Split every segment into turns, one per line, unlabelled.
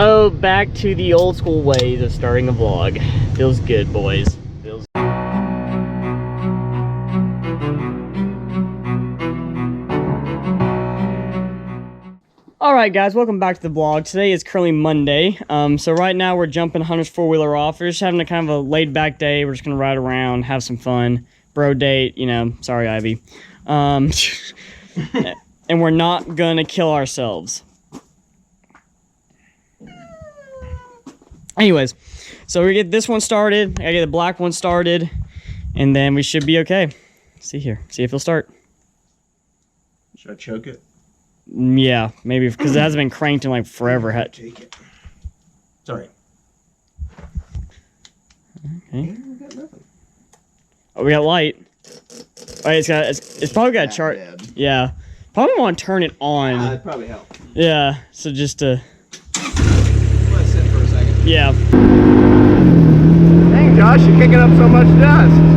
Oh, back to the old school ways of starting a vlog. Feels good, boys. Feels Alright guys, welcome back to the vlog. Today is currently Monday. So right now we're jumping Hunter's four-wheeler off. We're just having a kind of a laid-back day. We're just gonna ride around, have some fun. Bro date, you know, sorry Ivy. And we're not gonna kill ourselves. Anyways, so we get this one started. I get the black one started, and then we should be okay. See here. See if it'll start.
Should I choke it?
Yeah, maybe because it hasn't been cranked in like forever.
Take it. Sorry.
Okay.
Yeah, we got nothing.
Oh, we got light. Oh, it's probably got a chart. Yeah, probably want to turn it on.
That'd probably help.
Yeah, so just to.
Let it sit for a second.
Yeah.
Dang, Josh, you're kicking up so much dust.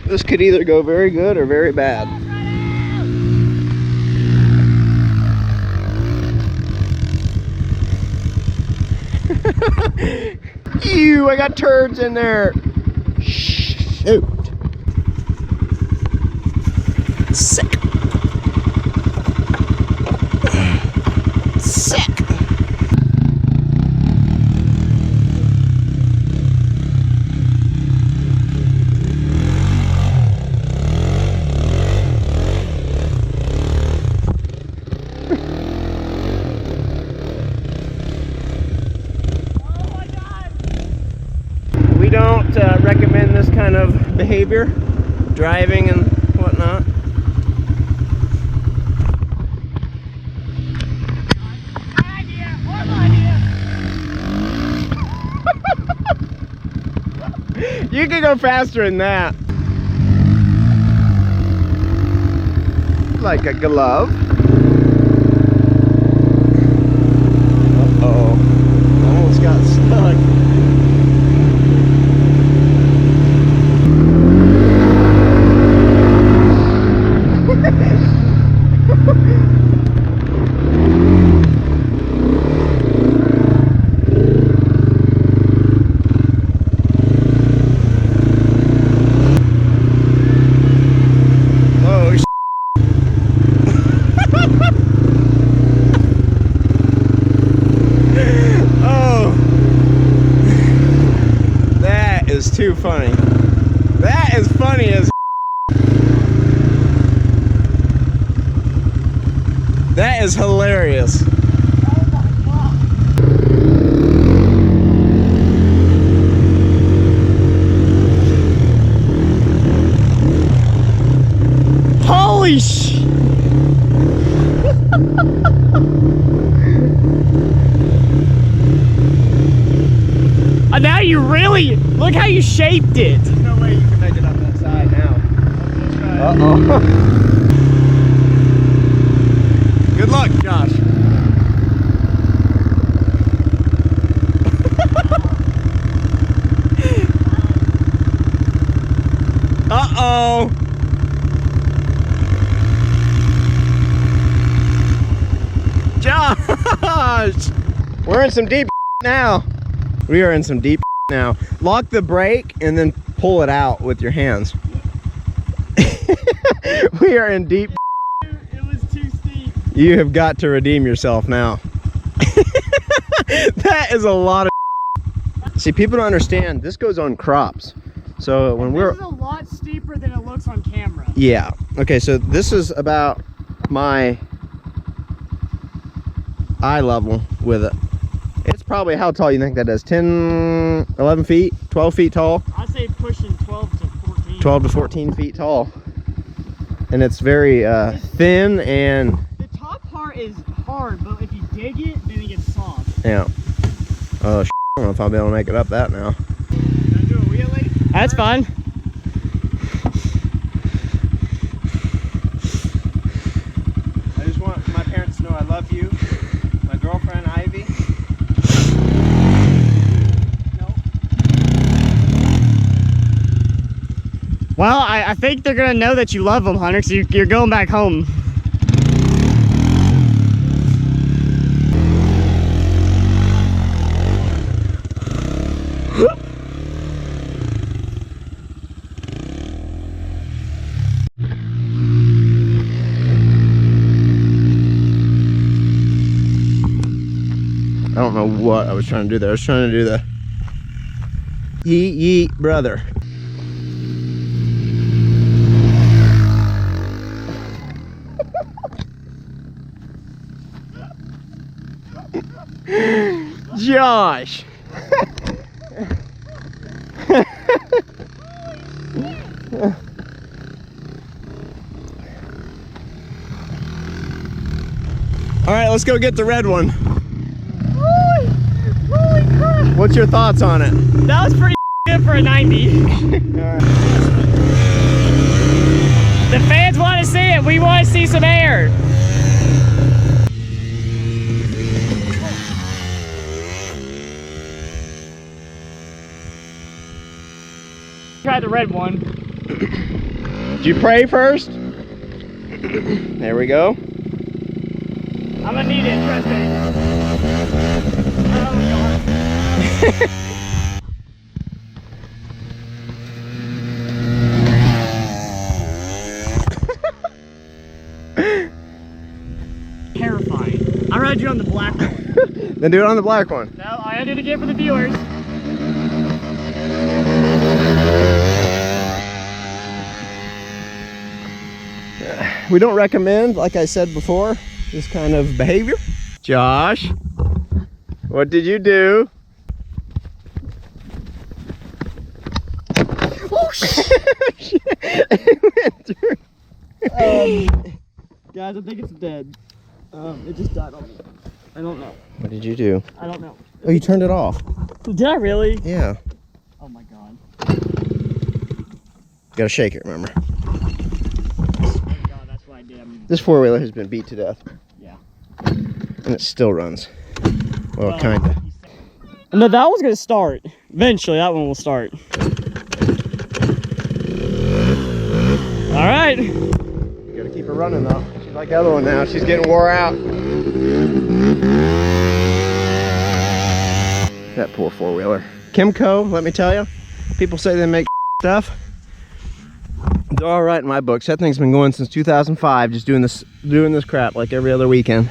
This could either go very good or very bad. Ew, I got turds in there. Shoot. Sick. Sick. We don't recommend this kind of behavior, driving and whatnot. You can go faster than that. Like a glove. Uh-oh. Almost got stuck. Too funny. That is funny as that is hilarious.
Oh my God. Holy sh! Now you really look how you shaped it.
There's no way you can make it up that side now. Uh-oh. Good luck, Josh. Uh-oh. Josh! We're in some deep now. We are in some deep now. Lock the brake and then pull it out with your hands. We are in deep.
It was too steep.
You have got to redeem yourself now. That is a lot of. See, people don't understand. This goes on crops. So when
This is a lot steeper than it looks on camera.
yeah. Okay, so this is about my eye level with it. It's probably, how tall you think that is? 10, 11 feet, 12 feet tall?
I'd say pushing 12 to 14.
12 to 14 feet tall. And it's very thin and...
The top part is hard, but if you dig it, then it gets soft.
yeah. Oh, I don't know if I'll be able to make it up that now.
Can I do a wheelie? That's fine.
I just want my parents to know I love you. My girlfriend, Ivy.
Well, I think they're gonna know that you love them, Hunter, so you're going back home.
I don't know what I was trying to do there. I was trying to do the yeet yeet brother. Josh. All right, let's go get the red one.
Holy crap!
What's your thoughts on it?
That was pretty good for a 90. The fans want to see it. We want to see some air. Try the red one.
Did you pray first? There we go.
I'm gonna need it, trust me. Oh god. Terrifying. I'd rather do it on the black one.
Then do it on the black one.
No, I gotta do it again for the viewers.
We don't recommend, like I said before, this kind of behavior. Josh, what did you do?
Oh shit! Guys, I think it's dead. It just died on me. I don't know.
What did you do?
I don't know.
Oh, you turned it off.
Did I really?
Yeah.
Oh my god.
You gotta shake it, remember?
Oh my god, that's what I did.
This four-wheeler has been beat to death.
Yeah.
And it still runs. Well, kinda.
No, that one's gonna start. Eventually, that one will start. All right.
You gotta keep her running though. She's like the other one now. She's getting wore out. That poor four-wheeler. Kimco, let me tell you. People say they make stuff. They're all right in my books. That thing's been going since 2005, just doing this crap like every other weekend.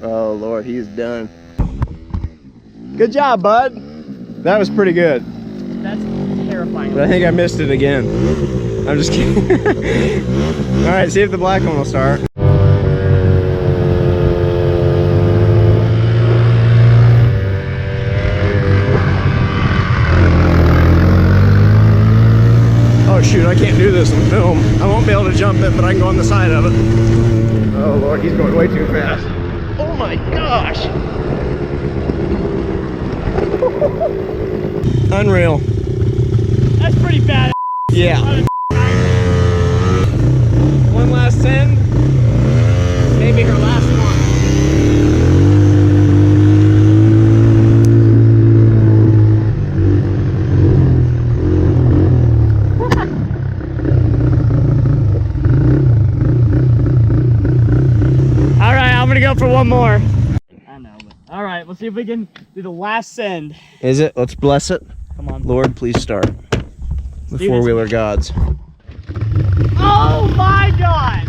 Oh Lord, he's done. Good job, bud. That was pretty good.
That's terrifying.
But I think I missed it again. I'm just kidding. All right, see if the black one will start. Oh shoot, I can't do this on film. I won't be able to jump it, but I can go on the side of it. Oh Lord, he's going way too fast. Oh my gosh. Unreal.
That's pretty bad.
Yeah. One last send. Maybe her last one.
All right, I'm gonna go for one more. I know, but all right, let's see if we can do the last send.
Is it? Let's bless it.
Come on.
Lord, please start. The
do
four-wheeler gods.
Oh my god!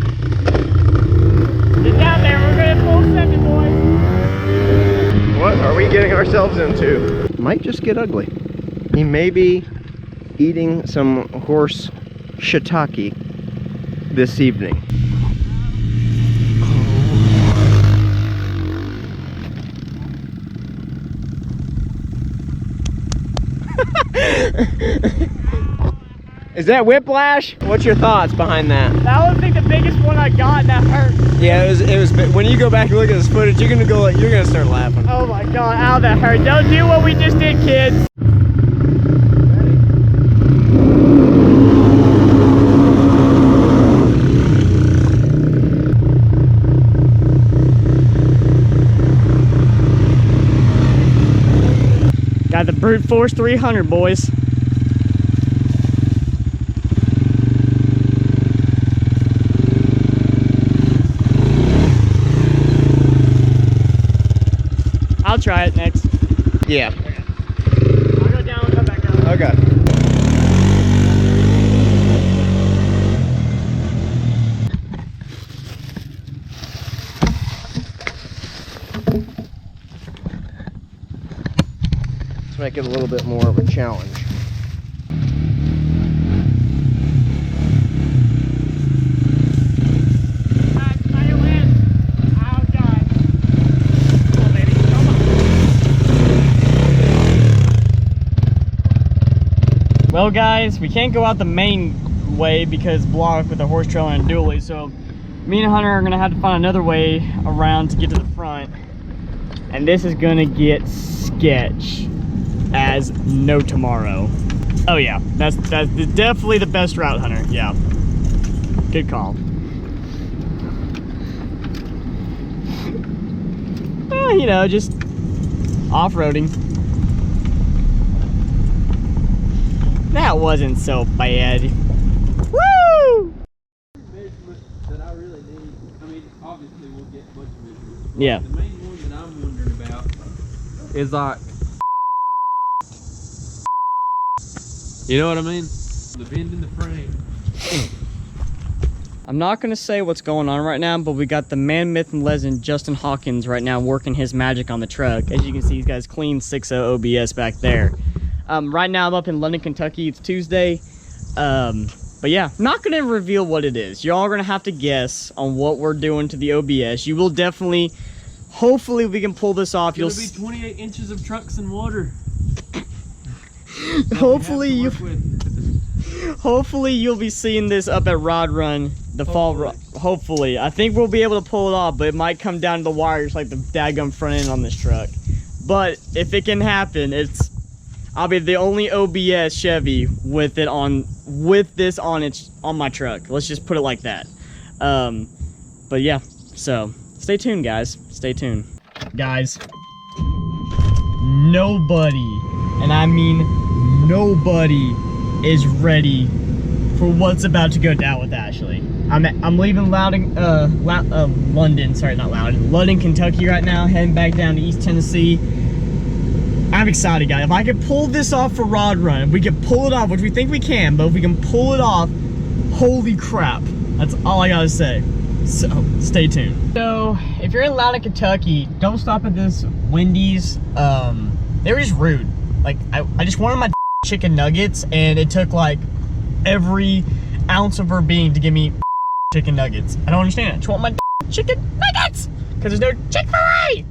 Get down there, we're gonna full send it, boys.
What are we getting ourselves into? Might just get ugly. He may be eating some horse shiitake this evening. Is that whiplash? What's your thoughts behind that?
That was like the biggest one I got, and that hurt.
Yeah, it was. When you go back and look at this footage, you're gonna start laughing.
Oh my god, ow, that hurt. Don't do what we just did, kids. Got the brute force 300, boys. I'll try it next.
Yeah.
Okay. I'll go down and come back up.
Okay. Let's make it a little bit more of a challenge.
Well guys, we can't go out the main way because blocked with a horse trailer and a dually, so me and Hunter are gonna have to find another way around to get to the front. And this is gonna get sketch as no tomorrow. Oh yeah, that's definitely the best route, Hunter. Yeah, good call. You know, just off-roading. That wasn't so bad. Woo!
Measurement that I really need. I mean, obviously we'll get a bunch of measurements.
Yeah.
The main one that I'm wondering about is like, you know what I mean? The bend in the frame.
I'm not gonna say what's going on right now, but we got the man, myth, and legend Justin Hawkins right now working his magic on the truck. As you can see, he's got his clean 6.0 OBS back there. Right now I'm up in London, Kentucky. It's Tuesday. But yeah, I'm not gonna reveal what it is. Y'all are gonna have to guess on what we're doing to the OBS. You will definitely, hopefully we can pull this off.
It's gonna be 28 inches of trucks and water.
Hopefully you'll be seeing this up at Rod Run, the fall. Hopefully, I think we'll be able to pull it off, but it might come down to the wires like the daggum front end on this truck. But if it can happen, I'll be the only OBS Chevy with this on my truck. Let's just put it like that. But yeah, so stay tuned, guys. Stay tuned, guys. Nobody, and I mean nobody, is ready for what's about to go down with Ashley. I'm leaving London, sorry, not Loudon, London, Kentucky right now, heading back down to East Tennessee. I'm excited, guys. If I can pull this off for Rod Run, if we can pull it off, which we think we can, but if we can pull it off, holy crap. That's all I gotta say. So, stay tuned. So, if you're in Loudon, Kentucky, don't stop at this Wendy's. They were just rude. Like, I just wanted my chicken nuggets, and it took like every ounce of her being to give me chicken nuggets. I don't understand it. I just want my chicken nuggets, because there's no Chick-fil-A.